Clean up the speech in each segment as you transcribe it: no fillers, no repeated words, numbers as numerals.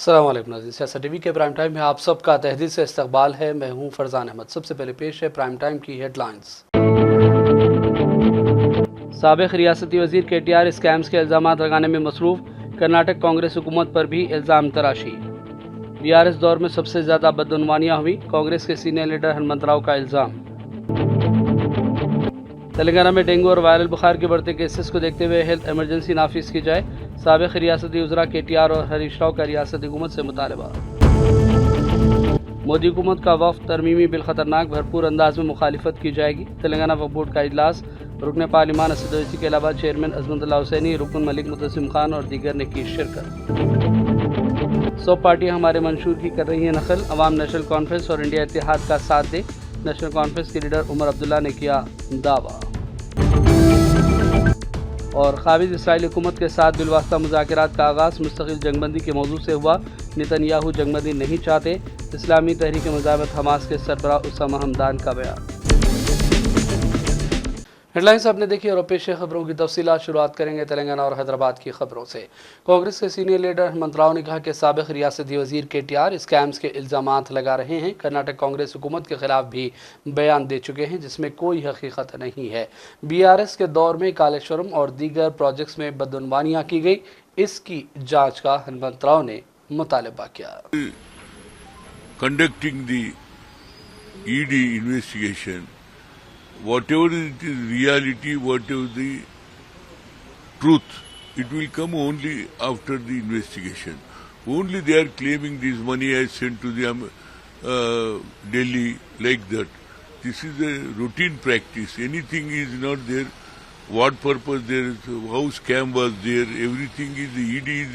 अस्सलाम वालेकुम नाज़रीन, सियासत टीवी के प्राइम टाइम में आप सबका तहदील से इस्तकबाल है। मैं हूं फरजान अहमद। सबसे पहले पेश है प्राइम टाइम की हेडलाइंस। साबिक रियासती वजीर KTR स्कैम्स के इल्ज़ाम लगाने में मसरूफ, कर्नाटक कांग्रेस हुकूमत पर भी इल्ज़ाम तराशी। BRS दौर में सबसे ज़्यादा बदअनवानियाँ हुई, कांग्रेस के सीनियर लीडर हनुमंतराव का इल्ज़ाम। तेलंगाना में डेंगू और वायरल बुखार के बढ़ते केसेस को देखते हुए हेल्थ इमरजेंसी नाफिज की जाए, साबिक रियासती वज़रा KTR और हरीश राव का रियासती हुकूमत से मुतालबा। मोदी हुकूमत का वफ़द तरमीमी बिल खतरनाक, भरपूर अंदाज में मुखालिफत की जाएगी। तेलंगाना वक्फ बोर्ड का इजलास, रुकन पार्लिमान असद ओवैसी के अलावा चेयरमैन अजमतुल्लाह हुसैनी, रुकन मलिक मुतसिम खान और दीगर ने की शिरकत। 100 पार्टियां हमारे मंशूर की कर रही हैं नकल, अवाम नेशनल कॉन्फ्रेंस और इंडिया इत्तेहाद का साथ दे, नेशनल कॉन्फ्रेंस के लीडर उमर अब्दुल्ला ने किया दावा। और काबिज इसराइली हुकूमत के साथ बिलवास्ता मुज़ाकरात का आगाज़ मुस्तकिल जंगबंदी के मौजू से हुआ। नेतन्याहू जंगबंदी नहीं चाहते, इस्लामी तहरीक मुजाहिदत हमास के सरबराह उसामा हमदान का बयान। हेडलाइंस आपने देखी और पेश खबरों की तफसीलात शुरुआत करेंगे तेलंगाना और हैदराबाद की खबरों से। कांग्रेस के सीनियर लीडर हनुमंतराव ने कहा कि साबिक रियासती वजीर KTR स्कैम्स के इल्ज़ामात लगा रहे हैं। कर्नाटक कांग्रेस हुकूमत के खिलाफ भी बयान दे चुके हैं जिसमें कोई हकीकत नहीं है। BRS के दौर में कालेश्वरम और दीगर प्रोजेक्ट्स में बदअनवानियाँ की गई, इसकी जाँच का हनुमंतराव ने मुतालबा किया। Conducting the ED investigation, whatever it is reality, whatever the truth, it will come only after the investigation. Only they are claiming this money is sent to the Delhi like that. This is a routine practice. Anything is not there. What purpose there is, how scam was there, everything is the ED is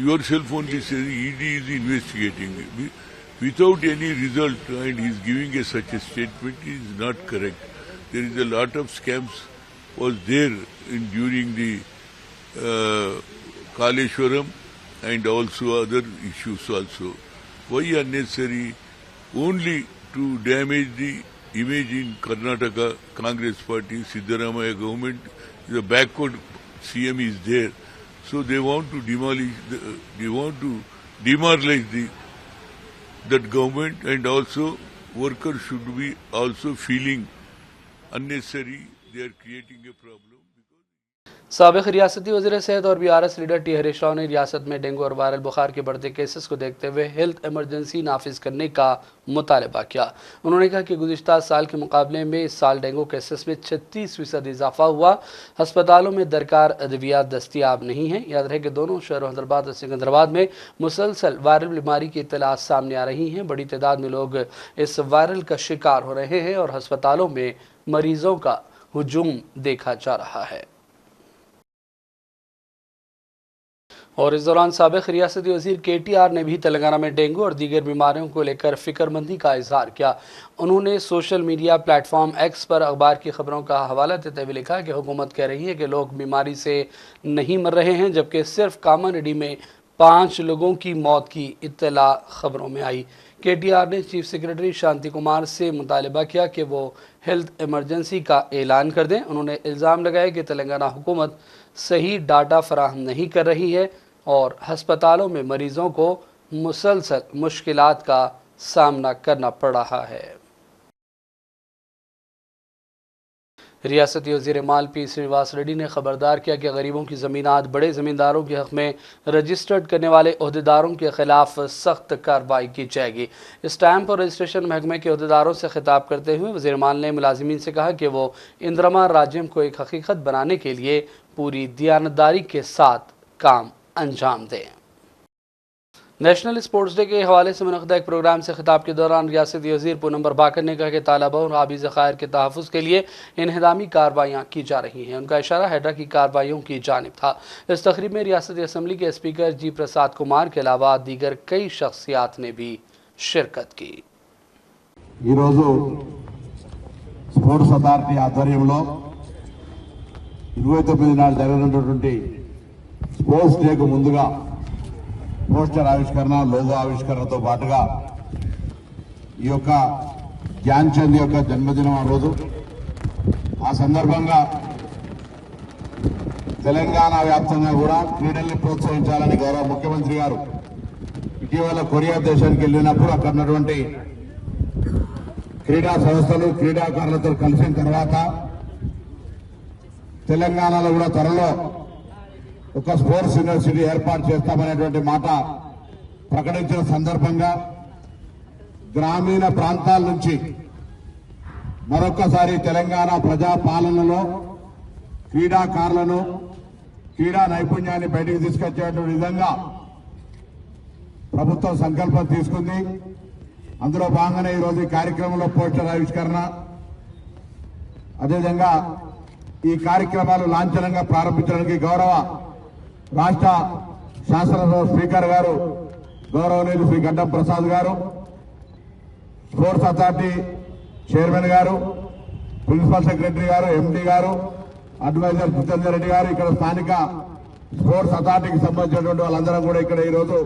yourself only says ED is investigating. Without any result, and he is giving such a statement is not correct. There is a lot of scams was there during the Kaleshwaram and also other issues also. Why unnecessary? Only to damage the image in Karnataka Congress Party, Siddaramaiah government, the backward CM is there. So they want to demoralize that government, and also workers should be also feeling unnecessary. They are creating a problem. साबिक रियासती वज़ीर सेहत और BRS leader T Harish Rao ने रियासत में dengue और viral बुखार के बढ़ते केसेस को देखते हुए हेल्थ इमरजेंसी नाफिज करने का मुतालबा किया। उन्होंने कहा कि गुज़िश्ता साल के मुकाबले में इस साल डेंगू केसेस में 36% इजाफा हुआ। अस्पतालों में दरकार अद्वियात दस्तियाब नहीं है। याद रहे कि दोनों शहरों हैदराबाद और सिकंदराबाद में मुसलसल वायरल बीमारी की इत्तलात सामने आ रही हैं। बड़ी तादाद में लोग इस वायरल का शिकार हो रहे हैं और अस्पतालों में मरीजों का हुजूम देखा जा रहा है। और इस दौरान साबिक रियासती वज़ीर KTR ने भी तेलंगाना में डेंगू और दीगर बीमारियों को लेकर फिक्रमंदी का इजहार किया। उन्होंने सोशल मीडिया प्लेटफॉर्म X पर अखबार की खबरों का हवाला देते हुए लिखा कि हुकूमत कह रही है कि लोग बीमारी से नहीं मर रहे हैं, जबकि सिर्फ कामारेड्डी में 5 लोगों की मौत की इत्तला खबरों में आई। KTR ने चीफ सेक्रेटरी शांति कुमार से मुतालबा किया कि वो हेल्थ इमरजेंसी का ऐलान कर दें। उन्होंने इल्ज़ाम लगाया कि तेलंगाना हुकूमत सही डाटा फराहम नहीं कर रही है और अस्पतालों में मरीजों को मुसलसल मुश्किलात का सामना करना पड़ रहा है। रियासती वज़ीर माल P श्रीनिवास रेड्डी ने खबरदार किया कि गरीबों की ज़मीनात बड़े ज़मींदारों के हक़ में रजिस्टर्ड करने वाले अहदेदारों के ख़िलाफ़ सख्त कार्रवाई की जाएगी। स्टैम्प और रजिस्ट्रेशन महकमे के अहदेदारों से खिताब करते हुए वज़ीर माल ने मुलाजिमीन से कहा कि वो इंद्रमा राज्यम को एक हकीकत बनाने के लिए पूरी दियानतदारी के साथ काम अंजाम दें। नेशनल स्पोर्ट्स डे के हवाले से मुनक़दा एक प्रोग्राम से खिताब के दौरान रियासती वज़ीर पूनम बाकर ने कहा कि तालाबों और आबी ज़खायर के तहफ़्फ़ुज़ के लिए इन्हदामी कार्रवाइयाँ की जा रही हैं। उनका इशारा हैड्रा की कार्रवाइयों की जानिब था। इस तकरीब में रियासती असम्बली के स्पीकर G प्रसाद कुमार के अलावा दीगर कई शख्सियात ने भी शिरकत की। स्पोर्ट्स अथॉरिटी ఆధ్వర్యంలో 29 నాడు జరగనున్నటువంటి స్పోర్ట్స్ డేకు ముందుగా పోస్టర్ ఆవిష్కరణ, లోగో ఆవిష్కరణతో పాటుగా ఈ యొక్క ధ్యాన్ చంద్ యొక్క జన్మదినం ఆ రోజు. ఆ సందర్భంగా తెలంగాణ వ్యాప్తంగా కూడా క్రీడల్ని ప్రోత్సహించాలని గౌరవ ముఖ్యమంత్రి గారు ఇటీవల కొరియా దేశానికి వెళ్ళినప్పుడు అక్కడ ఉన్నటువంటి క్రీడా సంస్థలు క్రీడాకారులతో కలిసిన తర్వాత తెలంగాణలో కూడా త్వరలో ఒక స్పోర్ట్స్ యూనివర్సిటీ ఏర్పాటు చేస్తామనేటువంటి మాట ప్రకటించిన సందర్భంగా గ్రామీణ ప్రాంతాల నుంచి మరొక్కసారి తెలంగాణ ప్రజా పాలనలో క్రీడాకారులను క్రీడా నైపుణ్యాన్ని బయటికి తీసుకొచ్చేటువంటి విధంగా ప్రభుత్వం సంకల్పం తీసుకుంది. అందులో భాగంగానే ఈరోజు ఈ కార్యక్రమంలో పోస్టర్ ఆవిష్కరణ, అదేవిధంగా ఈ కార్యక్రమాలు లాంఛనంగా ప్రారంభించడానికి గౌరవ రాష్ట్ర శాసనసభ స్పీకర్ గారు గౌరవనీయులు శ్రీ గడ్డం ప్రసాద్ గారు, స్పోర్ట్స్ అథారిటీ చైర్మన్ గారు, ప్రిన్సిపల్ సెక్రటరీ గారు, ఎండీ గారు, అడ్వైజర్ జితేందర్ రెడ్డి గారు, ఇక్కడ స్థానిక స్పోర్ట్స్ అథారిటీకి సంబంధించినటువంటి వాళ్ళందరం కూడా ఇక్కడ ఈరోజు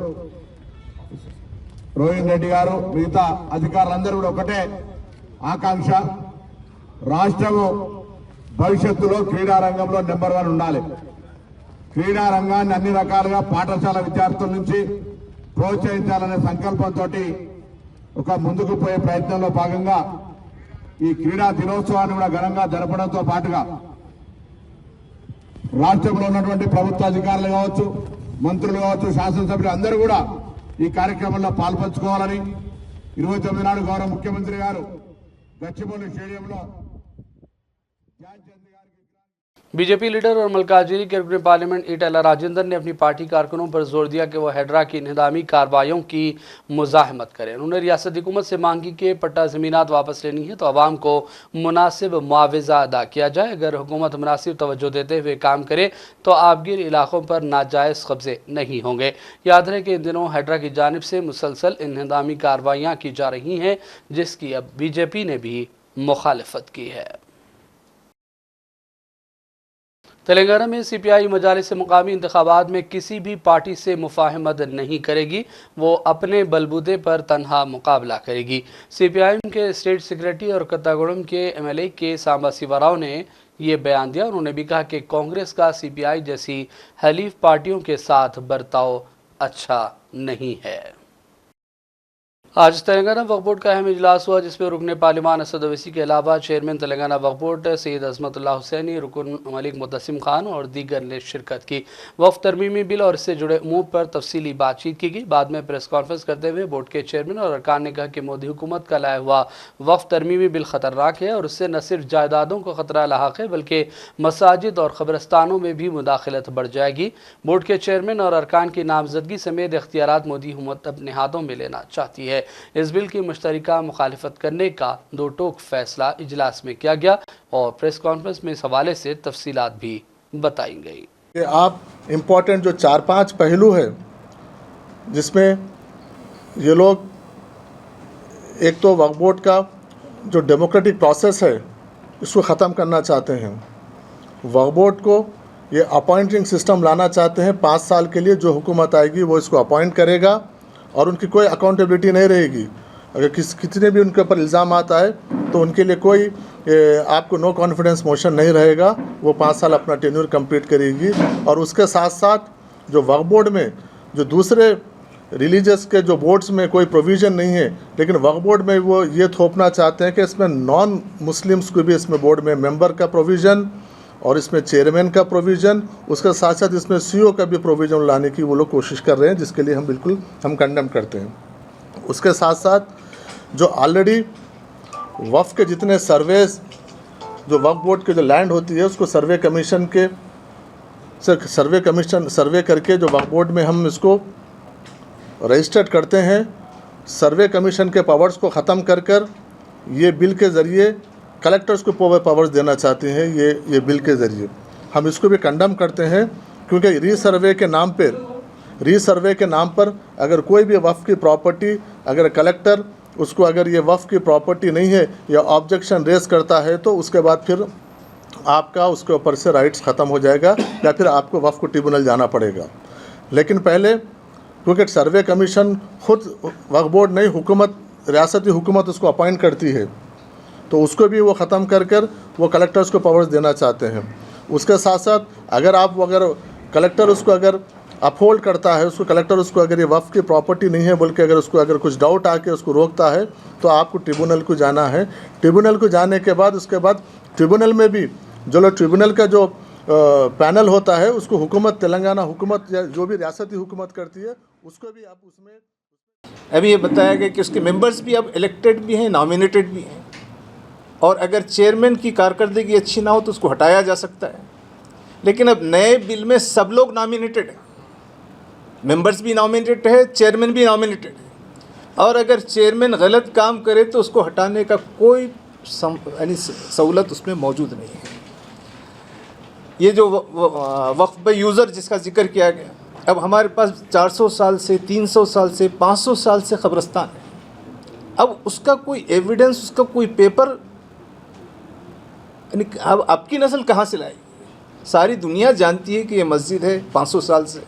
రోహిన్ రెడ్డి గారు, మిగతా అధికారులందరూ కూడా ఒకటే ఆకాంక్ష, రాష్ట్రము భవిష్యత్తులో క్రీడా రంగంలో నెంబర్ 1 ఉండాలి. క్రీడా రంగాన్ని అన్ని రకాలుగా పాఠశాల విద్యార్థుల నుంచి ప్రోత్సహించాలనే సంకల్పంతో ఒక ముందుకు పోయే ప్రయత్నంలో భాగంగా ఈ క్రీడా దినోత్సవాన్ని కూడా ఘనంగా జరపడంతో పాటుగా రాష్ట్రంలో ఉన్నటువంటి ప్రభుత్వ అధికారులు కావచ్చు, మంత్రులు కావచ్చు, శాసనసభ్యులు అందరూ కూడా ఈ కార్యక్రమంలో పాల్పంచుకోవాలని 29 నాడు గౌరవ ముఖ్యమంత్రి గారు గచ్చిబౌలి స్టేడియంలో बीजेपी लीडर और मल्काजगिरी के रुकन पार्लियामेंट ईटेला राजेंद्र ने अपनी पार्टी कारकुनों पर जोर दिया कि वह हैड्रा की इंहदामी कार्रवाइयों की मुजाहमत करें। उन्होंने रियासती हुकूमत से मांग की कि पट्टा ज़मीनात वापस लेनी है तो आवाम को मुनासिब मुआवजा अदा किया जाए। अगर हुकूमत मुनासिब तवज्जो देते हुए काम करे तो आबगिर इलाकों पर नाजायज़ कब्जे नहीं होंगे। याद रहे कि इन दिनों हैड्रा की जानिब से मुसलसल इंहदामी कार्रवाइयाँ की जा रही हैं, जिसकी अब बीजेपी ने भी मुखालिफत की है। तेलंगाना में सीपीआई मजालिस मुकामी इंतखाबात में किसी भी पार्टी से मुफाहमत नहीं करेगी, वो अपने बलबूते पर तनहा मुकाबला करेगी। सीपीआईएम के स्टेट सेक्रेटरी और कत्तागुड़म के एमएलए के सांबा शिवराव ने ये बयान दिया। उन्होंने भी कहा कि कांग्रेस का सीपीआई जैसी हलीफ पार्टियों के साथ बर्ताव अच्छा नहीं है। आज तेलंगाना वक्फ बोर्ड का अहम इजलास हुआ, जिसमें रुकन पार्लिमान असद ओवैसी के अलावा चेयरमैन तेलंगाना वक्फ बोर्ड सैयद अजमतुल्लाह हुसैनी, रुकन मलिक मुतसिम खान और दीगर ने शिरकत की। वक्फ तरमीमी बिल और इससे जुड़े उमूर पर तफसीली बातचीत की गई। बाद में प्रेस कॉन्फ्रेंस करते हुए बोर्ड के चेयरमैन और अरकान ने कहा कि मोदी हुकूमत का लाया हुआ वक्फ तरमीमी बिल ख़तरनाक है और उससे न सिर्फ जायदादों को ख़तरा लाहक है बल्कि मसाजिद और क़ब्रिस्तानों में भी मुदाखलत बढ़ जाएगी। बोर्ड के चेयरमैन और अरकान की नामजदगी समेत इख्तियारात मोदी हुकूमत अपने हाथों में लेना चाहती है। इस बिल की मुश्तरका मुखालिफत करने का दो टोक फैसला इजलास में किया गया और प्रेस कॉन्फ्रेंस में इस हवाले से तफसीलात भी बताई गई। आप इम्पोर्टेंट जो 4-5 पहलू है जिसमें ये लोग, एक तो वक्फ बोर्ड का जो डेमोक्रेटिक प्रोसेस है इसको ख़त्म करना चाहते हैं। वक्फ बोर्ड को ये अपॉइंटिंग सिस्टम लाना चाहते हैं। 5 साल के लिए जो हुकूमत आएगी वो इसको अपॉइंट करेगा और उनकी कोई अकाउंटेबिलिटी नहीं रहेगी। अगर कितने भी उनके ऊपर इल्ज़ाम आता है तो उनके लिए कोई आपको नो कॉन्फिडेंस मोशन नहीं रहेगा। वो 5 साल अपना टेन्योर कंप्लीट करेगी। और उसके साथ साथ जो वक्फ बोर्ड में जो दूसरे रिलीजियस के जो बोर्ड्स में कोई प्रोविज़न नहीं है, लेकिन वक्फ बोर्ड में वो ये थोपना चाहते हैं कि इसमें नॉन मुस्लिम्स को भी इसमें बोर्ड में मेंबर का प्रोविज़न और इसमें चेयरमैन का प्रोविज़न, उसके साथ साथ इसमें सीईओ का भी प्रोविज़न लाने की वो लोग कोशिश कर रहे हैं, जिसके लिए हम बिल्कुल कंडेम करते हैं। उसके साथ साथ जो ऑलरेडी वक्फ के जितने सर्वेस जो वक्फ बोर्ड के जो लैंड होती है उसको सर्वे करके जो वक्फ बोर्ड में हम इसको रजिस्टर्ड करते हैं, सर्वे कमीशन के पावर्स को ख़त्म कर ये बिल के ज़रिए कलेक्टर्स को पावर्स देना चाहते हैं। ये बिल के ज़रिए हम इसको भी कंडेम करते हैं, क्योंकि रीसर्वे के नाम पर अगर कोई भी वक्फ की प्रॉपर्टी, अगर कलेक्टर उसको अगर ये वक्फ की प्रॉपर्टी नहीं है या ऑब्जेक्शन रेज करता है तो उसके बाद फिर आपका उसके ऊपर से राइट्स ख़त्म हो जाएगा या फिर आपको वक्फ को ट्रिब्यूनल जाना पड़ेगा। लेकिन पहले क्योंकि सर्वे कमीशन खुद वक्फ बोर्ड नहीं, हुकूमत, रियासती हुकूमत उसको अपॉइंट करती है, तो उसको भी वो ख़त्म कर वो कलेक्टर्स को पावर्स देना चाहते हैं। उसके साथ साथ अगर कलेक्टर उसको अगर अपहोल्ड करता है, उसको कलेक्टर उसको अगर ये वक्फ की प्रॉपर्टी नहीं है बोल के अगर उसको अगर कुछ डाउट आके उसको रोकता है तो आपको ट्रिब्यूनल को जाना है। ट्रिब्यूनल को जाने के बाद उसके बाद ट्रिब्यूनल में भी जो लोग ट्रिब्यूनल का जो पैनल होता है उसको हुकूमत तेलंगाना हुकूमत या जो भी रियासती हुकूमत करती है उसको भी आप उसमें अभी ये बताया गया कि उसके मेंबर्स भी अब इलेक्टेड भी हैं, नॉमिनेटेड भी हैं, और अगर चेयरमैन की कारकर्दगी अच्छी ना हो तो उसको हटाया जा सकता है। लेकिन अब नए बिल में सब लोग नॉमिनेटेड हैं, मेंबर्स भी नॉमिनेटेड है, चेयरमैन भी नॉमिनेटेड है, और अगर चेयरमैन गलत काम करे तो उसको हटाने का कोई यानी सहूलत उसमें मौजूद नहीं है। ये जो वक्फ बाय यूज़र जिसका जिक्र किया गया, अब हमारे पास 400 साल से 300 साल से 500 साल से कब्रिस्तान है। अब उसका कोई एविडेंस, उसका कोई पेपर, यानी अब आपकी नस्ल कहाँ से लाएगी? सारी दुनिया जानती है कि ये मस्जिद है 500 साल से।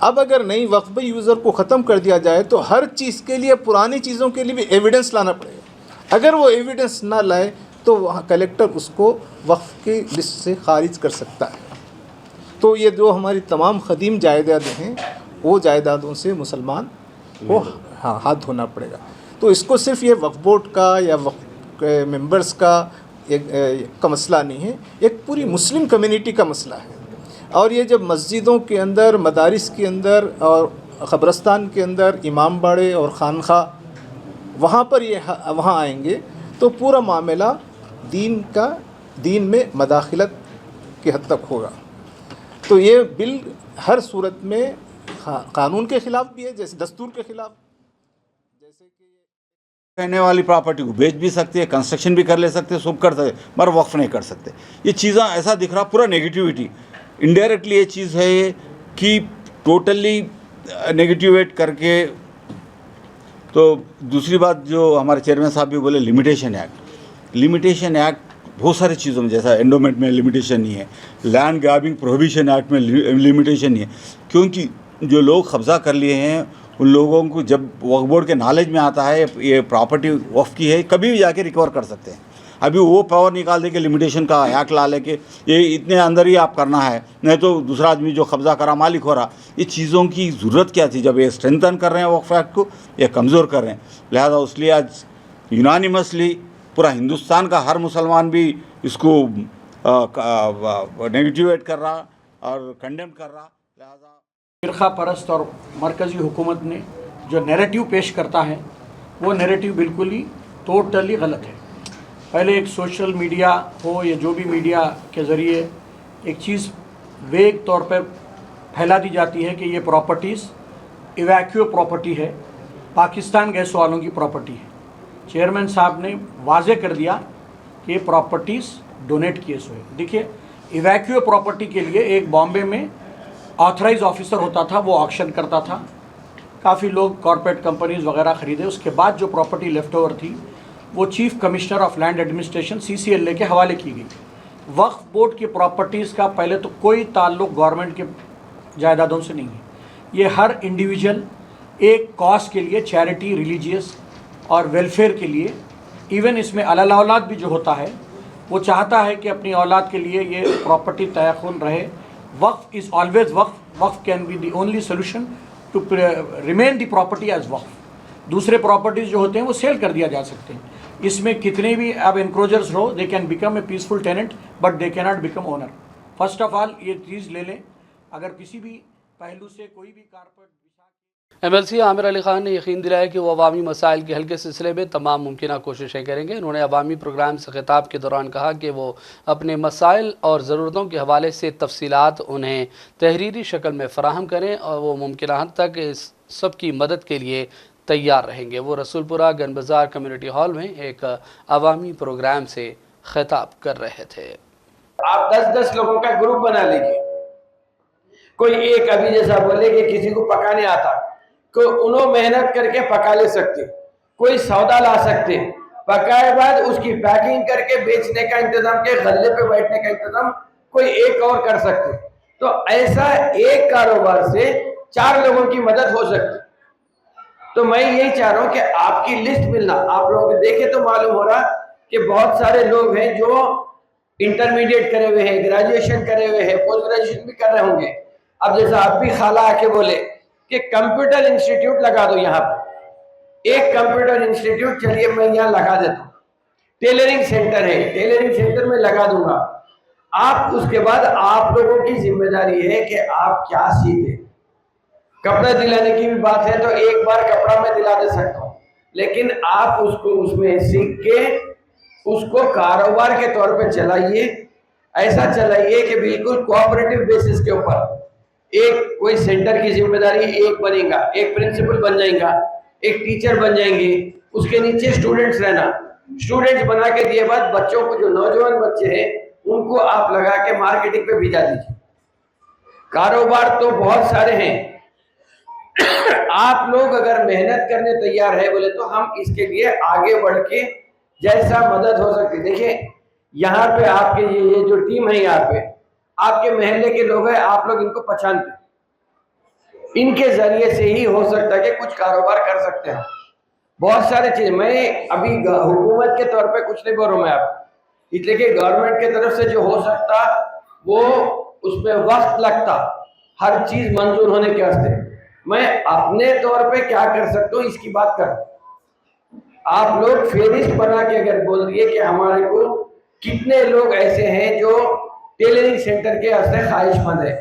अब अगर नई वक्फ बाय यूज़र को ख़त्म कर दिया जाए तो हर चीज़ के लिए, पुरानी चीज़ों के लिए भी एविडेंस लाना पड़ेगा। अगर वो एविडेंस ना लाए तो वहाँ कलेक्टर उसको वक्फ की लिस्ट से खारिज कर सकता है। तो ये जो हमारी तमाम क़दीम जायदादें हैं वो जायदादों से मुसलमान को हाथ धोना पड़ेगा। तो इसको सिर्फ ये वक्फ बोर्ड का या वक्फ मेंबर्स का एक मसला नहीं है, एक पूरी मुस्लिम कम्युनिटी का मसला है। और ये जब मस्जिदों के अंदर, मदारिस के अंदर और क़ब्रस्तान के अंदर इमाम बाड़े और खानखा वहाँ पर ये वहाँ आएंगे तो पूरा मामला दीन में मदाखिलत की हद तक होगा। तो ये बिल हर सूरत में कानून के ख़िलाफ़ भी है, जैसे दस्तूर के ख़िलाफ़। जैसे कि रहने वाली प्रॉपर्टी को बेच भी सकते हैं, कंस्ट्रक्शन भी कर ले सकते हैं, सब कर सकते, मगर वक्फ नहीं कर सकते। ये चीज़ें ऐसा दिख रहा, पूरा नेगेटिविटी इनडायरेक्टली ये चीज़ है ये कि टोटली नेगेटिवेट करके। तो दूसरी बात जो हमारे चेयरमैन साहब भी बोले, लिमिटेशन एक्ट बहुत सारी चीज़ों में, जैसा एंडोमेंट में लिमिटेशन नहीं है, लैंड ग्रैबिंग प्रोहिबिशन एक्ट में लिमिटेशन नहीं है, क्योंकि जो लोग कब्ज़ा कर लिए हैं उन लोगों को जब वक्फ बोर्ड के नॉलेज में आता है ये प्रॉपर्टी वक्फ की है, कभी भी जाके रिकवर कर सकते हैं। अभी वो पावर निकाल दे के लिमिटेशन का एक्ट ला लेके ये इतने अंदर ही आप करना है, नहीं तो दूसरा आदमी जो कब्ज़ा करा मालिक हो रहा। ये चीज़ों की ज़रूरत क्या थी? जब ये स्ट्रेंथन कर रहे हैं वक्फ एक्ट को, ये कमज़ोर कर रहे हैं। लिहाजा इसलिए आज यूनानिमसली पूरा हिंदुस्तान का हर मुसलमान भी इसको नेगेटिवेट कर रहा और कंडेम कर रहा। लिहाजा फ़िरक़ा परस्त और मरकज़ी हुकूमत ने जो नैरेटिव पेश करता है वो नैरेटिव बिल्कुल ही टोटली गलत है। पहले एक सोशल मीडिया हो या जो भी मीडिया के ज़रिए एक चीज़ वेग तौर पर फैला दी जाती है कि ये प्रॉपर्टीज़ इवैक्यूअ प्रॉपर्टी है, पाकिस्तान गैस वालों की प्रॉपर्टी है। चेयरमैन साहब ने वाजे कर दिया कि ये प्रॉपर्टीज़ डोनेट किए हुए। देखिए, इवैक्यूअ प्रॉपर्टी के लिए एक बॉम्बे में ऑथराइज ऑफिसर होता था, वो ऑक्शन करता था, काफ़ी लोग कॉरपोरेट कंपनीज वगैरह ख़रीदे। उसके बाद जो प्रॉपर्टी लेफ़्ट ओवर थी वो chief commissioner of land administration CCLA के हवाले की गई। वक्फ बोर्ड की प्रॉपर्टीज़ का पहले तो कोई ताल्लुक़ गवर्नमेंट के जायदादों से नहीं है। ये हर इंडिविजुअल एक कॉज के लिए, चैरिटी, रिलीजियस और वेलफेयर के लिए, इवन इसमें अलाल औलाद भी जो होता है वो चाहता है कि अपनी औलाद के लिए ये प्रॉपर्टी तयख़ुन रहे। Waqf is always waqf. Waqf can be the only solution to remain the property as waqf. दूसरे प्रॉपर्टीज़ जो होते हैं वो सेल कर दिया जा सकते हैं। इसमें कितने भी अब एनक्रोचर्स हो, they can become a peaceful tenant but they can not become owner. First of all ये चीज़ ले लें। अगर किसी भी पहलू से कोई भी कारपोरेट MLC आमिर अली खान ने यकीन दिलाया कि वो अवामी मसाइल के हल के सिलसिले में तमाम मुमकिन कोशिशें करेंगे। उन्होंने अवामी प्रोग्राम से खिताब के दौरान कहा कि वो अपने मसाइल और ज़रूरतों के हवाले से तफसीलात उन्हें तहरीरी शक्ल में फ़राहम करें और वो मुमकिन हद तक इस सब की मदद के लिए तैयार रहेंगे। वो रसूलपुरा गन बाज़ार कम्युनिटी हॉल में एक अवामी प्रोग्राम से खिताब कर रहे थे। आप 10-10 लोगों का ग्रुप बना लीजिए। कोई एक अभी जैसा बोले कि किसी को पकाने आता, कोई उन्होंने मेहनत करके पका ले सकते, कोई सौदा ला सकते, पकाए बाद उसकी पैकिंग करके बेचने का इंतजाम के, गल्ले पे बैठने का इंतजाम कोई एक और कर सकते। तो ऐसा एक कारोबार से 4 लोगों की मदद हो सकती। तो मैं यही चाह रहा हूँ कि आपकी लिस्ट मिलना, आप लोगों को देखे तो मालूम हो रहा कि बहुत सारे लोग हैं जो इंटरमीडिएट करे हुए हैं, ग्रेजुएशन करे हुए हैं, पोस्ट ग्रेजुएशन भी कर रहे होंगे, अब जैसा आप भी खाला आके बोले कि कंप्यूटर इंस्टीट्यूट लगा दो यहाँ पे, एक कंप्यूटर इंस्टीट्यूट चलिए मैं यहाँ लगा देता हूँ, टेलरिंग सेंटर है, टेलरिंग सेंटर में लगा दूंगा। आप उसके बाद आप लोगों की जिम्मेदारी है कि आप क्या सीखे। कपड़ा दिलाने की भी बात है तो एक बार कपड़ा मैं दिला दे सकता हूँ, लेकिन आप उसको उसमें सीख के उसको कारोबार के तौर पे चलाइए। ऐसा चलाइए कि बिल्कुल कोऑपरेटिव बेसिस के ऊपर एक कोई सेंटर की जिम्मेदारी एक बनेगा, एक प्रिंसिपल बन जाएगा, एक टीचर बन जाएंगे, उसके नीचे स्टूडेंट्स रहना। स्टूडेंट्स बना के दिए बाद बच्चों को, जो नौजवान बच्चे हैं उनको आप लगा के मार्केटिंग पे भिजा दीजिए। कारोबार तो बहुत सारे हैं, आप लोग अगर मेहनत करने तैयार है बोले तो हम इसके लिए आगे बढ़ के जैसा मदद हो सकती। देखिए यहाँ पे आपके ये जो टीम है, यहाँ पे आपके महल्ले के लोग हैं, आप लोग इनको पहचानते, इनके जरिए से ही हो सकता है कि कुछ कारोबार कर सकते हैं। बहुत सारे चीज, मैं अभी हुकूमत के तौर पे कुछ नहीं बोल रहा हूं मैं आपको, इसलिए कि गवर्नमेंट की तरफ से जो हो सकता वो उसमें वक्त लगता हर चीज मंजूर होने के वास्ते। मैं अपने तौर पे क्या कर सकता हूँ इसकी बात कर। आप लोग फेरिस्त बना के अगर बोल दिए कि हमारे को कितने लोग ऐसे हैं जो टेलरिंग सेंटर के वास्ते ख्वाहिशमंद है,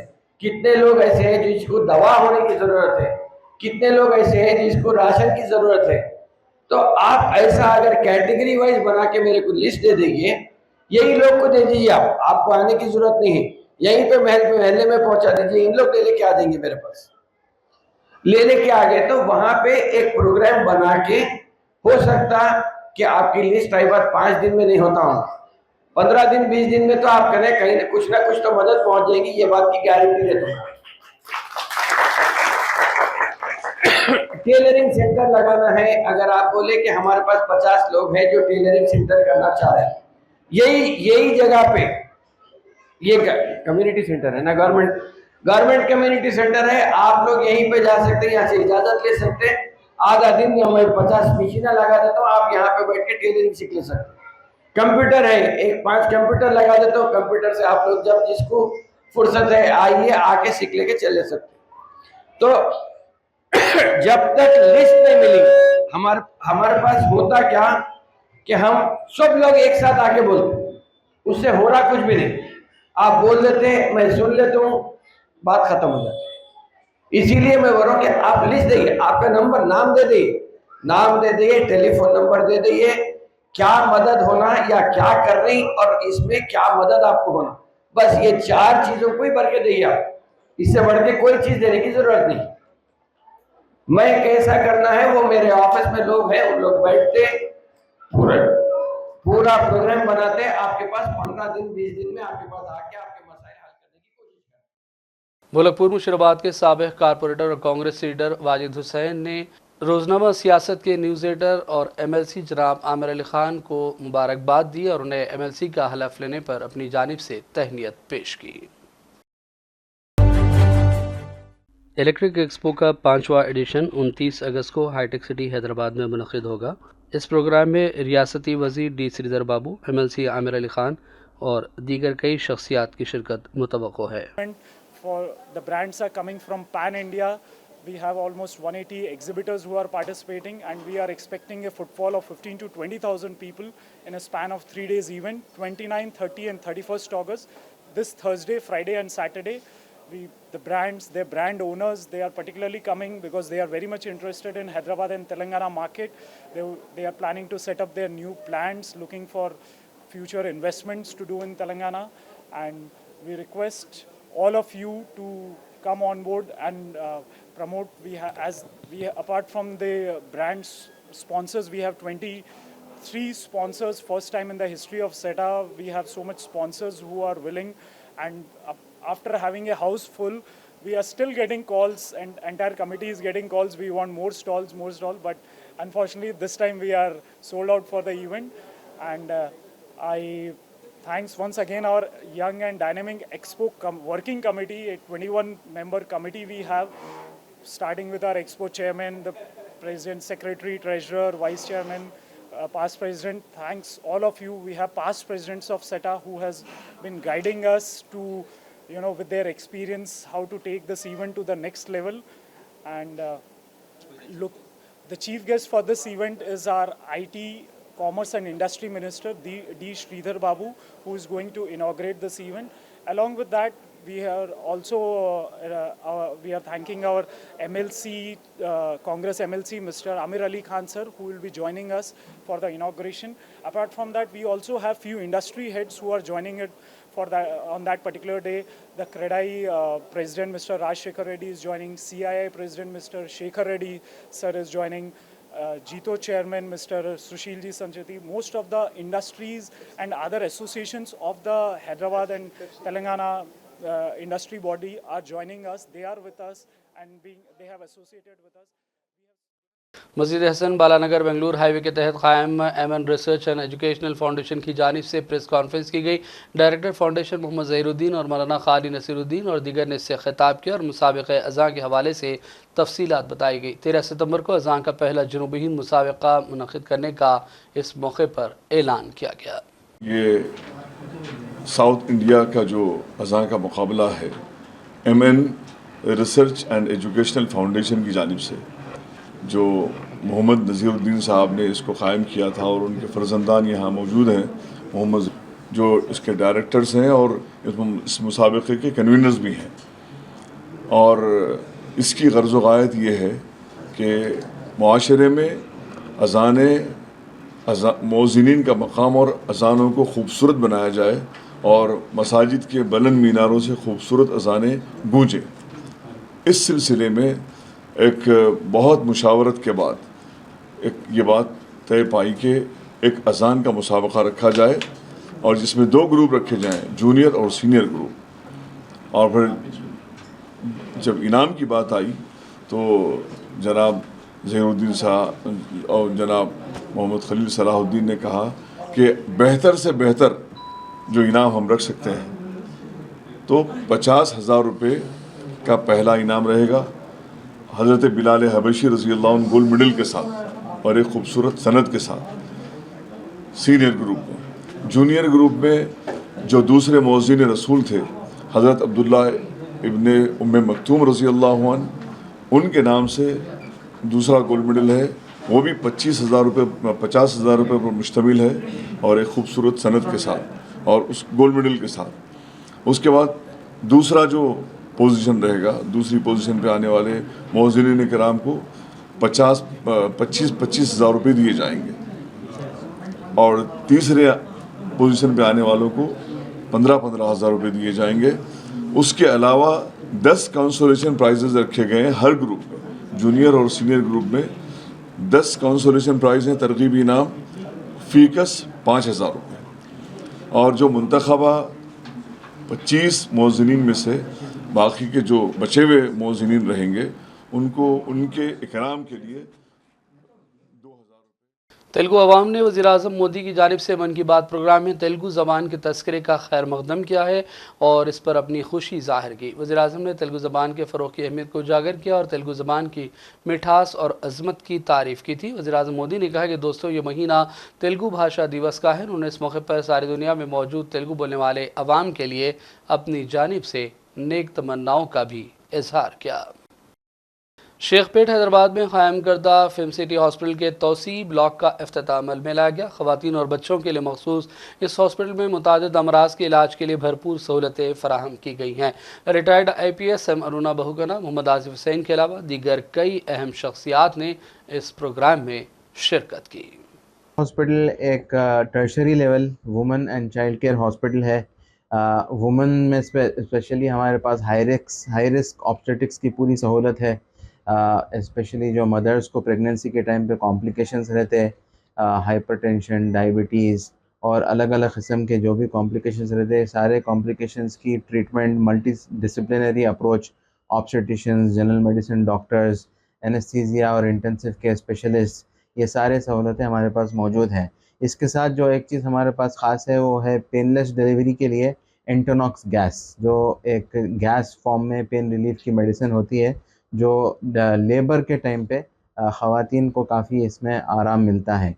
कितने लोग ऐसे हैं जिसको दवा होने की जरूरत है, कितने लोग ऐसे हैं जिसको राशन की जरूरत है, तो आप ऐसा अगर कैटेगरी वाइज बना के मेरे को लिस्ट दे देंगे, यही लोग को दे दीजिए। आप आपको आने की जरूरत नहीं है, यहीं पे महल्ले में पहुंचा दीजिए, इन लोग ले लेके आ देंगे मेरे पास। ले लेके आ गए तो वहां पे एक प्रोग्राम बना के हो सकता कि आपकी लिस्ट आई बात 5 दिन में नहीं होता हूँ, 15 दिन 20 दिन में तो आप करें कहीं कुछ ना कुछ तो मदद पहुंच जाएगी, ये बात की गारंटी देता हूँ। टेलरिंग सेंटर लगाना है, अगर आप बोले कि हमारे पास 50 लोग हैं जो टेलरिंग सेंटर करना चाह रहे हैं, यही जगह पे ये कम्युनिटी सेंटर है ना, गवर्नमेंट कम्युनिटी सेंटर है, आप लोग यहीं पे जा सकते हैं, यहाँ से इजाजत ले सकते हैं। आधा दिन या मैं 50 मशीना लगा देता हूँ, आप यहाँ पे बैठ के टेलरिंग सीख ले सकते हैं। कंप्यूटर है, एक 5 कंप्यूटर लगा देता हूँ, कंप्यूटर से आप लोग जब जिसको फुर्सत है आइए आके सीख लेके चले सकते। तो जब तक लिस्ट नहीं मिली, हमारे पास होता क्या कि हम सब लोग एक साथ आके बोलते, उससे हो रहा कुछ भी नहीं। आप बोल देते, मैं सुन लेता हूँ, बात खत्म हो जाती। इसीलिए मैं बोल रहा हूँ कि आप लिस्ट देंगे, आपका नंबर नाम दे दिए, टेलीफोन नंबर दे दिए, क्या मदद होना या क्या कर रही और इसमें क्या मदद आपको होना, बस ये 4 चीजों को ही भर के दिए आप, इससे बढ़ के कोई चीज देने की जरूरत नहीं। मैं कैसा करना है वो मेरे ऑफिस में लोग हैं, उन लोग बैठते पूरा प्रोग्राम बनाते, आपके पास 15 दिन 20 दिन में आपके पास आके आपके मसाइल हल करने की कोशिश करें। भोलकपुर मुशीराबाद के साबिक कारपोरेटर और कांग्रेस लीडर वाजिद हुसैन ने रोजनामा सियासत के न्यूज़ एडिटर और MLC जनाब आमिर अली खान को मुबारकबाद दी और उन्हें MLC का हलफ लेने पर अपनी जानिब से तहनीत पेश की। इलेक्ट्रिक एक्सपो का 5वां एडिशन 29 अगस्त को हाईटेक सिटी हैदराबाद में मुनक़िद होगा। इस प्रोग्राम में रियासती वज़ीर D श्रीधर बाबू, MLC आमिर अली खान और दीगर कई शख्सियात की शिरकत मुतवक्को है। For the brands are coming from Pan India. We have almost 180 exhibitors who are participating, and we are expecting a footfall of 15 to 20,000 people in a span of 3 days event, 29, 30 and 31st August. This Thursday, Friday and Saturday. The brands, their brand owners, they are particularly coming because they are very much interested in Hyderabad and Telangana market. They are planning to set up their new plants, looking for future investments to do in Telangana, and we request all of you to come on board and promote. Apart from the brands sponsors, we have 23 sponsors. First time in the history of SETA, we have so much sponsors who are willing, and after having a house full, we are still getting calls, and entire committee is getting calls. We want more stalls, but unfortunately this time we are sold out for the event. And I thanks once again our young and dynamic Expo working committee, a 21-member committee we have, starting with our Expo chairman, the president, secretary, treasurer, vice chairman, past president. Thanks all of you. We have past presidents of SETA who has been guiding us to with their experience, how to take this event to the next level. And look, the chief guest for this event is our IT, Commerce and Industry Minister, D. Sridhar Babu, who is going to inaugurate this event. Along with that, we are also we are thanking our MLC, Congress MLC, Mr. Amir Ali Khan sir, who will be joining us for the inauguration. Apart from that, we also have few industry heads who are joining it for that on that particular day. The CREDAI President Mr. Raj Shekhar Reddy is joining. CII President Mr. Shekhar Reddy sir is joining. GITO Chairman Mr. Sushilji Sancheti. Most of the industries and other associations of the Hyderabad and Telangana industry body are joining us. They are with us and they have associated with us. मस्जिद Hasan Balanagar Bangalore highway के तहत कायम MN research and educational foundation की जानिब से press conference की गई। Director foundation Mohammad Zahiruddin और मौलाना खाली नसीरुद्दीन और दीगर ने इससे खिताब किया और मुसाबिक़े अज़ां के हवाले से तफसीलात बताई गई। 13 सितंबर को अज़ां का पहला जुनूबी हिंद मुसाबिक़ा मुनक़िद करने का इस मौके पर ऐलान किया गया। ये साउथ इंडिया का जो अज़ां का मुकाबला है, MN research and educational foundation की जानिब से जो मोहम्मद नज़ीरुद्दीन साहब ने इसको क़ायम किया था और उनके फ़र्जंदान यहाँ मौजूद हैं, मोहम्मद जो इसके डायरेक्टर्स हैं और इस मुसाबिक़े के कन्वीनर्स भी हैं। और इसकी गर्ज़ व गायत ये है कि मुआशरे में मौज़िनीन का मकाम और अज़ानों को खूबसूरत बनाया जाए और मसाजिद के बुलंद मीनारों से खूबसूरत अज़ानें गूंजें। इस सिलसिले में एक बहुत मुशावरत के बाद ये बात तय पाई कि एक अज़ान का मुसाबका रखा जाए और जिसमें 2 ग्रुप रखे जाएं, जूनियर और सीनियर ग्रुप। और फिर जब इनाम की बात आई तो जनाब ज़हीरुद्दीन साहब और जनाब मोहम्मद खलील सलाहुद्दीन ने कहा कि बेहतर से बेहतर जो इनाम हम रख सकते हैं तो 50,000 रुपये का पहला इनाम रहेगा, हज़रत बिलाल हबशी रज़ी अल्लाह अन्हु गोल्ड मेडल के साथ और एक खूबसूरत सनद के साथ। सीनियर ग्रुप में, जूनियर ग्रुप में जो दूसरे मौज़िन रसूल थे हज़रत अब्दुल्ला इब्ने उम्मे मक्तूम रज़ी अल्लाह अन्हु, उनके नाम से दूसरा गोल्ड मेडल है, वो भी 50,000 रुपये पर मुश्तमिल है और एक खूबसूरत सनद के साथ और उस गोल्ड मेडल के साथ। उसके बाद दूसरा जो पोजीशन रहेगा, दूसरी पोजीशन पे आने वाले मौज़िनीन किराम को 25,000 रुपये दिए जाएंगे और तीसरे पोजीशन पे आने वालों को 15,000 रुपये दिए जाएंगे। उसके अलावा 10 कंसोलेशन प्राइजेस रखे गए हैं हर ग्रुप में। जूनियर और सीनियर ग्रुप में 10 कंसोलेशन प्राइज़ हैं, तरगीबी इनाम फ़ीकस 5,000 रुपये। और जो मुंतखबा 25 मौज़िनीन में से बाकी के जो बचे हुए मौज़िनीन रहेंगे उनको उनके इकराम के लिए 2,000 रुपये। तेलुगु अवाम ने वज़ीर-ए-आज़म मोदी की जानिब से मन की बात प्रोग्राम में तेलुगु ज़बान के तस्करे का खैर मक़दम किया है और इस पर अपनी खुशी ज़ाहिर की। वज़ीर-ए-आज़म ने तेलुगु ज़बान के फ़रोग़ की अहमियत को उजागर किया और तेलुगु ज़बान की मिठास और अज़मत की तारीफ़ की थी। वज़ीर-ए-आज़म मोदी ने कहा कि दोस्तों, ये महीना तेलुगु भाषा दिवस का है। उन्होंने इस मौके पर सारी दुनिया में मौजूद तेलुगु बोलने वाले अवाम के लिए अपनी जानिब से नेक तमन्नाओं का भी इजहार किया। शेखपेट हैदराबाद में कायम करदा फिल्म सिटी हॉस्पिटल के तोसी ब्लॉक का इफ्तिताह अमल में लाया गया। ख़वातीन और बच्चों के लिए मखसूस इस हॉस्पिटल में मुतादिद अमराज के इलाज के लिए भरपूर सहूलतें फराहम की गई हैं। Retired IPS M Aruna Bahuguna, Mohammad Asif Hussain के अलावा दीगर कई अहम शख्सियात ने इस प्रोग्राम में शिरकत की। हॉस्पिटल एक tertiary level women and child care hospital है। वुमेन में स्पेशली हमारे पास हाई रिस्क ऑब्स्टेटिक्स की पूरी सहूलत है। स्पेशली जो मदर्स को प्रेगनेंसी के टाइम पे कॉम्प्लिकेशंस रहते हैं, हाइपरटेंशन, डायबिटीज़ और अलग अलग किस्म के जो भी कॉम्प्लिकेशंस रहते हैं, सारे कॉम्प्लिकेशंस की treatment multi disciplinary approach, obstetricians, general medicine doctors, anaesthesia और इंटेंसिव केयर स्पेशलिस्ट, ये सारे सहूलतें हमारे पास मौजूद हैं। इसके साथ जो एक चीज़ हमारे पास ख़ास है वो है पेनलेस डिलीवरी के लिए एंटोनॉक्स गैस, जो एक गैस फॉर्म में पेन रिलीफ की मेडिसिन होती है जो लेबर के टाइम पे ख़वातीन को काफ़ी इसमें आराम मिलता है।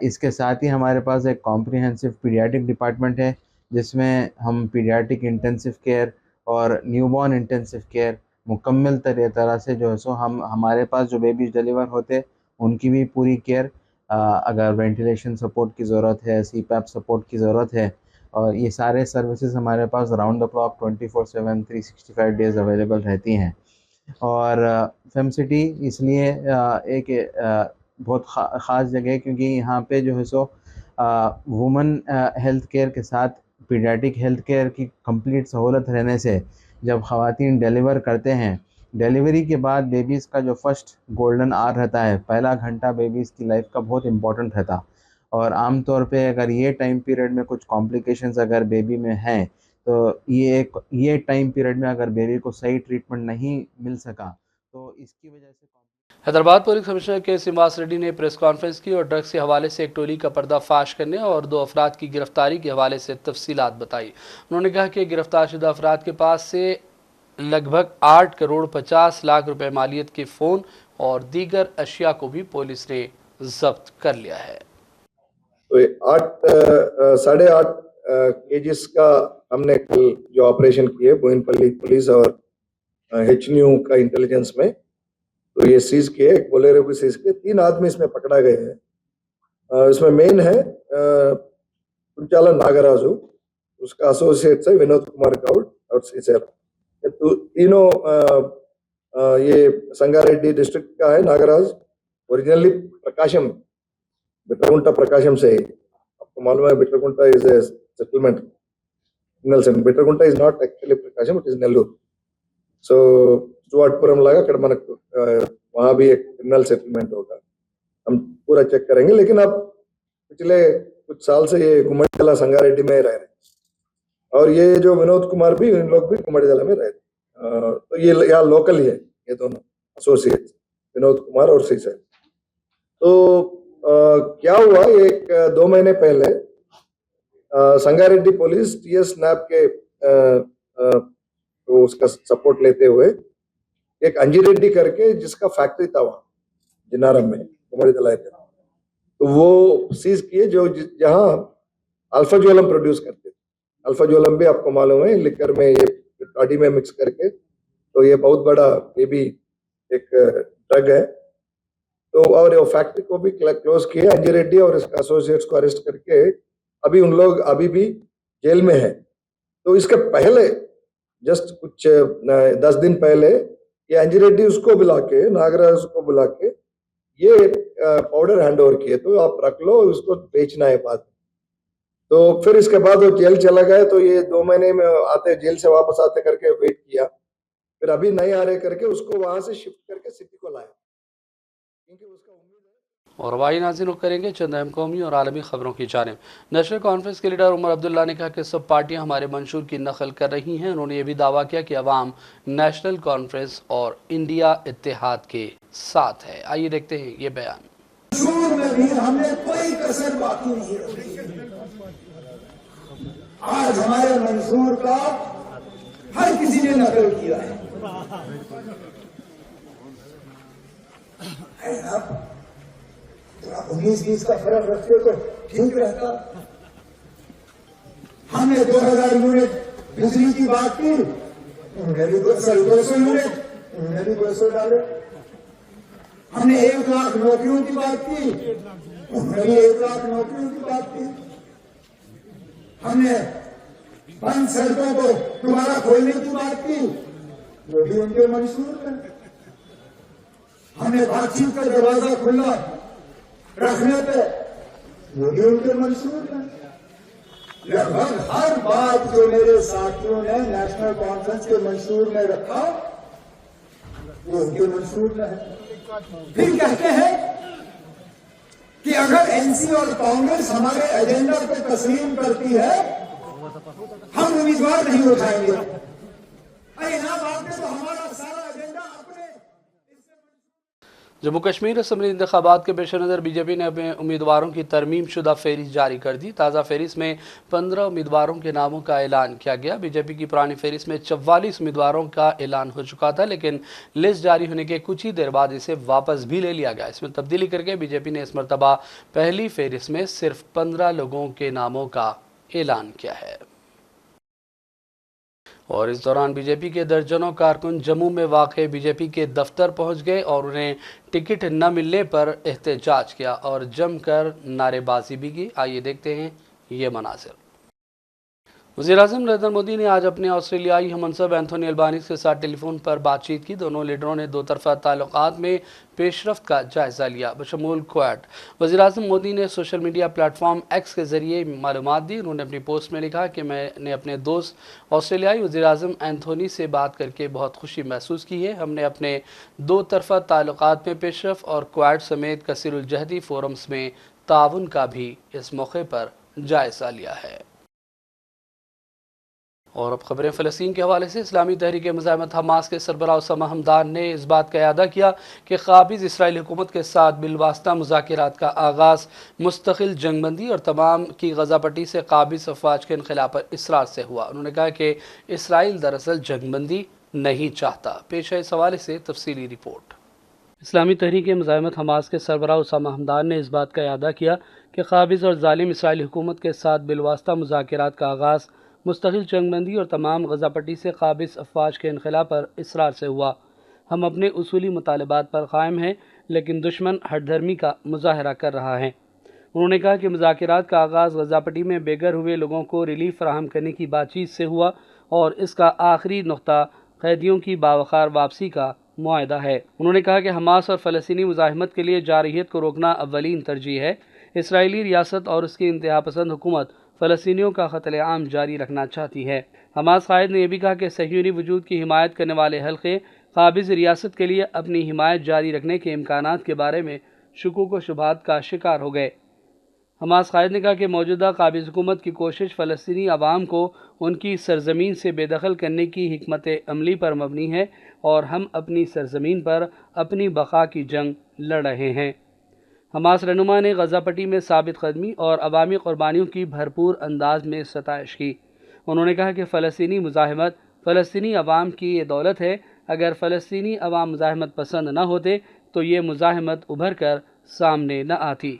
इसके साथ ही हमारे पास एक कॉम्प्रिहेंसिव पीडियाट्रिक डिपार्टमेंट है जिसमें हम पीडियाट्रिक इंटेंसिव केयर और न्यूबॉर्न इंटेंसिव केयर मुकम्मल तरह से जो है सो हम हमारे पास जो बेबीज डिलीवर होते उनकी भी पूरी केयर, अगर वेंटिलेशन सपोर्ट की ज़रूरत है, CPAP सपोर्ट की ज़रूरत है, और ये सारे सर्विसेज हमारे पास round the clock 24/7 365 days available रहती हैं। और फेम सिटी इसलिए एक बहुत ख़ास जगह है क्योंकि यहाँ पे जो है सो वुमेन हेल्थ केयर के साथ पीडियाट्रिक हेल्थ केयर की कंप्लीट सहूलत रहने से जब ख़वातीन डिलीवर करते हैं, डिलीवरी के बाद बेबीज़ का जो फर्स्ट गोल्डन आवर रहता है, पहला घंटा बेबीज़ की लाइफ का बहुत इम्पोर्टेंट रहता। और आम तौर पे अगर ये टाइम पीरियड में कुछ कॉम्प्लिकेशंस अगर बेबी में हैं, तो ये टाइम पीरियड में अगर बेबी को सही ट्रीटमेंट नहीं मिल सका तो इसकी वजह से हैदराबाद पुलिस कमिश्नर के श्रीनिवास रेड्डी ने प्रेस कॉन्फ्रेंस की और ड्रग्स के हवाले से एक टोली का पर्दाफाश करने और 2 अफराद की गिरफ्तारी के हवाले से तफसीलात बताई। उन्होंने कहा कि गिरफ्तार शुदा अफराद के पास से लगभग 8 करोड़ 50 लाख रुपए मालियत के फ़ोन और दीगर अशिया को भी पुलिस ने जब्त कर लिया है। तो 8.5 केजीस का हमने कल जो ऑपरेशन किए बोइनपल्ली पुलिस और HNU का इंटेलिजेंस में, तो ये सीज किए, एक बोलेरो भी सीज किए, 3 आदमी इसमें पकड़ा गए हैं। इसमें मेन है कुंचाला नागराजू, उसका एसोसिएट्स है विनोद कुमार गौड और श्रीशैलम। तो तीनों ये संगारेड्डी डिस्ट्रिक्ट का है। नागराज ओरिजिनली प्रकाशम, बिट्रगुंटा प्रकाशम से है। आपको मालूम है Bitragunta is a settlement, Bitragunta is not actually Prakasam, it is Nellore. So Stuartpuram लगा अక్కడ మనకు वहाँ भी एक क्रिमिनल सेटलमेंट होगा, हम पूरा चेक करेंगे। लेकिन अब पिछले कुछ साल से ये गुम्मड़ीदला संगारेड्डी में रह रहे हैं और ये जो विनोद कुमार भी, इन लोग भी गुम्मड़ीदला में रहते हैं। तो ये यहाँ लोकल ही है, ये दोनों एसोसिएट विनोद कुमार और श्रीशैल। तो क्या हुआ, 1-2 महीने पहले संगारेड्डी पुलिस TS नैब के तो उसका सपोर्ट लेते हुए एक अंजिरेड्डी करके जिसका फैक्ट्री था वहाँ जिनारम में गुम्मड़ीदला एरिया, तो वो सीज किए जो जहाँ अल्फाजोलम प्रोड्यूस करते थे। अल्फाजोलम भी आपको मालूम है लिकर में ये गाड़ी में मिक्स करके, तो ये बहुत बड़ा ये भी एक ड्रग है। तो और वो फैक्ट्री को भी क्लोज किए, अंजिरेड्डी और इसका एसोसिएट्स को अरेस्ट करके अभी उन लोग अभी भी जेल में है। तो इसके पहले जस्ट कुछ 10 दिन पहले ये अंजिरेड्डी उसको बुला के, नागराज को बुला के ये पाउडर हैंड ओवर किए, तो आप रख लो, उसको बेचना है बाद। तो फिर इसके बाद वो जेल चला गया, तो ये 2 महीने में आते जेल से वापस आते करके वेट किया, फिर अभी नहीं आ रहे करके उसको वहां से शिफ्ट करके सिटी को लाया, क्योंकि उसका उम्मीद है। और वाई नाज़रीन रुख करेंगे चंद अहम कौमी और आलमी खबरों की जानिब। नेशनल कॉन्फ्रेंस के लीडर उमर अब्दुल्ला ने कहा कि सब पार्टियां हमारे मंशूर की नकल कर रही हैं। उन्होंने ये भी दावा किया कि अवाम नेशनल कॉन्फ्रेंस और इंडिया इत्तेहाद के साथ है। आइए देखते हैं ये बयान। मंशूर में भी हमने कोई कसर बाकी नहीं रखी। आज हमारे मंशूर का हर किसी ने नकल किया है ना? 19-20 का फर्क रखते तो ठीक रहता। हमने 2000 यूनिट बिजली की बात की, उन्होंने भी 200 यूनिट, उन्होंने भी 200 डाले। हमने 1 लाख नौकरियों की बात की, उन्होंने भी 1 लाख नौकरियों की बात की। हमने बंद सड़कों को दोबारा खोलने की बात की, वो भी उनके मंशूर में। हमने बातचीत का दरवाजा खुला रखने पे, वो भी उनके मंशूर में। लगभग हर बात जो मेरे साथियों ने नेशनल कॉन्फ्रेंस के मंशूर में रखा, वो उनके मंशूर में है। फिर कहते हैं कि अगर एनसी और कांग्रेस हमारे एजेंडा को तस्लीम करती है, हम उम्मीदवार नहीं उठाएंगे। अरे ना बात है, तो हमारा सारा एजेंडा अपने। जम्मू कश्मीर असम्बली इंतखाबात के पेश नज़र बीजेपी ने अपने उम्मीदवारों की तरमीम शुदा फहरिस्त जारी कर दी। ताज़ा फहरिस्त में 15 उम्मीदवारों के नामों का ऐलान किया गया। बीजेपी की पुरानी फहरिस्त में 44 उम्मीदवारों का ऐलान हो चुका था, लेकिन लिस्ट जारी होने के कुछ ही देर बाद इसे वापस भी ले लिया गया। इसमें तब्दीली करके बीजेपी ने इस मरतबा पहली फहरिस्त में सिर्फ 15 लोगों के नामों का ऐलान किया है। और इस दौरान बीजेपी के दर्जनों कारकुन जम्मू में वाक़ बीजेपी के दफ्तर पहुंच गए और उन्हें टिकट न मिलने पर एहतजाज किया और जमकर नारेबाजी भी की। आइए देखते हैं ये मनाज़िर। वज़ीर-ए-आज़म नरेंद्र मोदी ने आज अपने ऑस्ट्रेलियाई हममनसब एंथोनी अल्बानीज़ के साथ टेलीफोन पर बातचीत की। दोनों लीडरों ने दो तरफ़ा ताल्लुकात में पेशरफ्त का जायज़ा लिया बशमूल क्वाड। वज़ीर-ए-आज़म मोदी ने सोशल मीडिया प्लेटफॉर्म एक्स के ज़रिए मालूमात दी। उन्होंने अपनी पोस्ट में लिखा कि मैंने अपने दोस्त ऑस्ट्रेलियाई वज़ीर-ए-आज़म एंथोनी से बात करके बहुत खुशी महसूस की है। हमने अपने दो तरफ़ा ताल्लुकात में पेशरफ्त और क्वाड समेत कसीरुल-जहदी फोरम्स में ताउन का भी इस मौके पर जायज़ा लिया है। और अब खबरें फ़लस्तीन के हवाले से। इस्लामी तहरीक मुज़ाहिमत हमास के सरबराह उसामा हमदान ने इस बात का इआदा किया कि क़ाबिज़ इसराइली हुकूमत के साथ बिलवास्ता मुज़ाकिरात का आगाज़ मुस्तकिल जंगबंदी और तमाम की गज़ा पट्टी से क़ाबिज़ अफ़वाज के इनख़िला पर इसरार से हुआ। उन्होंने कहा कि इसराइल दरअसल जंगबंदी नहीं चाहता। पेश है इस हवाले से तफसीली रिपोर्ट। इस्लामी तहरीक मुज़ाहिमत हमास के सरबराह उसामा हमदान ने इस बात का इआदा किया कि क़ाबिज़ और ज़ालिम इसराइली हुकूमत के साथ बिलवास्ता मुज़ाकिरात का आगाज़ मुस्तकिल जंगबंदी और तमाम गज़ा पट्टी से क़ाबिज़ अफ़वाज के इनख़िला पर इसरार से हुआ। हम अपने उसूली मुतालबात पर कायम हैं, लेकिन दुश्मन हठधर्मी का मुज़ाहरा कर रहा है। उन्होंने कहा कि मुज़ाकिरात का आगाज़ गज़ा पट्टी में बेघर हुए लोगों को रिलीफ फराहम करने की बातचीत से हुआ और इसका आखिरी नुक़्ता कैदियों की बावक़ार वापसी का मुआहदा है। उन्होंने कहा कि हमास और फ़लस्तीनी मुज़ाहिमत के लिए जारहियत को रोकना अव्वलीन तरजीह है। इसराइली रियासत और उसकी इंतहा पसंद हुकूमत फ़लस्तीनियों का क़त्ल-ए-आम जारी रखना चाहती है। हमास कायद ने यह भी कहा कि सह्यूनी वजूद की हिमायत करने वाले हल्क़े क़ाबिज़ रियासत के लिए अपनी हिमायत जारी रखने के इम्कानात के बारे में शुकूक व शुबहात का शिकार हो गए। हमास कायद ने कहा कि मौजूदा क़ाबिज़ हुकूमत की कोशिश फ़लस्तीनी अवाम को उनकी सरज़मीन से बेदखल करने की हिकमत अमली पर मबनी है और हम अपनी सरज़मीन पर अपनी बक़ा की जंग लड़ रहे हैं। हमास रहनुमा ने गज़ा पट्टी में साबित कदमी और अवामी क़ुरबानियों की भरपूर अंदाज में सताइश की। उन्होंने कहा कि फ़लस्तीनी मुज़ाहिमत फ़लस्तीनी अवाम की ये दौलत है। अगर फ़लस्तीनी अवाम मुज़ाहिमत पसंद न होते तो ये मुज़ाहिमत उभर कर सामने न आती।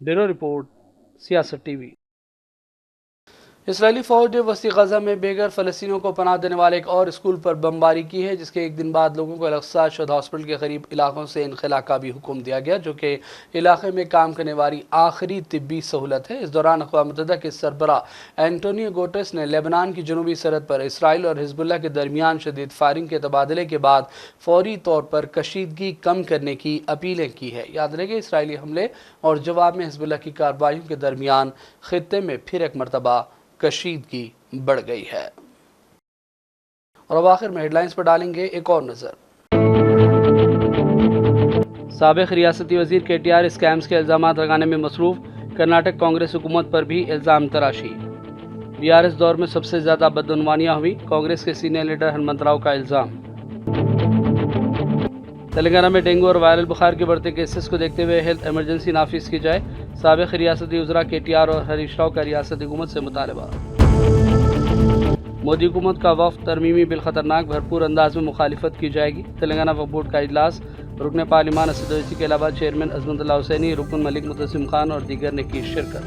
ब्यूरो रिपोर्ट, सियासत टीवी। इसराइली फ़ौज ने वस्ती गज़ा में बेघर फ़लस्तीनियों को पनाह देने वाले एक और स्कूल पर बमबारी की है, जिसके एक दिन बाद लोगों को अल-अक़सा शुहदा हॉस्पिटल के करीब इलाकों से इनख़ला का भी हुक्म दिया गया, जो कि इलाके में काम करने वाली आखिरी तिब्बी सहूलत है। इस दौरान अक़वाम मुत्तहिदा के सरबराह एंटोनियो गुटेरेस ने लेबनान की जनूबी सरहद पर इसराइल और हिज़्बुल्लाह के दरमियान शदीद फायरिंग के तबादले के बाद फ़ौरी तौर पर कशीदगी कम करने की अपीलें की है। याद रहे कि इसराइली हमले और जवाब में हिज़्बुल्लाह की कार्रवाइयों के दरमियान ख़ित्ते में फिर एक मरतबा कशीदगी बढ़ गई है। और अब आखिर में हेडलाइंस पर डालेंगे एक और नज़र। साबिक़ रियासती वज़ीर KTR स्कैम्स के इल्ज़ामात लगाने में मसरूफ़, कर्नाटक कांग्रेस हुकूमत पर भी इल्ज़ाम तराशी। BRS दौर में सबसे ज़्यादा बदअनवानियाँ हुई, कांग्रेस के सीनियर लीडर हनुमंतराव का इल्ज़ाम। तेलंगाना में डेंगू और वायरल बुखार के बढ़ते केसेस को देखते हुए हेल्थ इमरजेंसी नाफिज की जाए, साबिक़ रियासती वज़रा KTR और हरीश राव का रियासती हुकूमत से मुतालबा। मोदी हुकूमत का वफ़द तरमीमी बिल ख़तरनाक, भरपूर अंदाज में मुखालिफत की जाएगी। तेलंगाना वक्फ बोर्ड का इजलास, रुकन पार्लिमान असद ओवैसी के अलावा चेयरमैन अज़मतुल्लाह हुसैनी, रुकन मलिक मुतसिम खान और दीगर ने की शिरकत।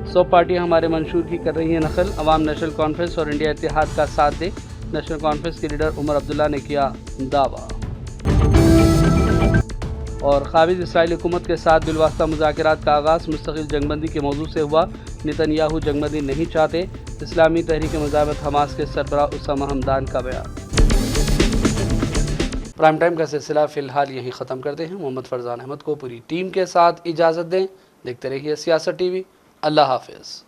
100 पार्टियाँ हमारे मंशूर की कर रही हैं नकल, अवाम नेशनल कॉन्फ्रेंस और इंडिया इत्तेहाद का साथ दे, नेशनल कॉन्फ्रेंस के लीडर उमर अब्दुल्ला ने किया दावा। और क़ाबिज़ इसराइली हुकूमत के साथ बिलवास्ता मुज़ाकिरात का आगाज़ मुस्तकिल जंगबंदी के मौजू से हुआ, नेतन्याहू जंगबंदी नहीं चाहते, इस्लामी तहरीक मुज़ाहिमत हमास के सरबराह उसामा हमदान का बयान। प्राइम टाइम का सिलसिला फ़िलहाल यहीं ख़त्म करते हैं। मोहम्मद फरजान अहमद को पूरी टीम के साथ इजाज़त दें। देखते रहिए सियासत टीवी। अल्लाह हाफ़िज़।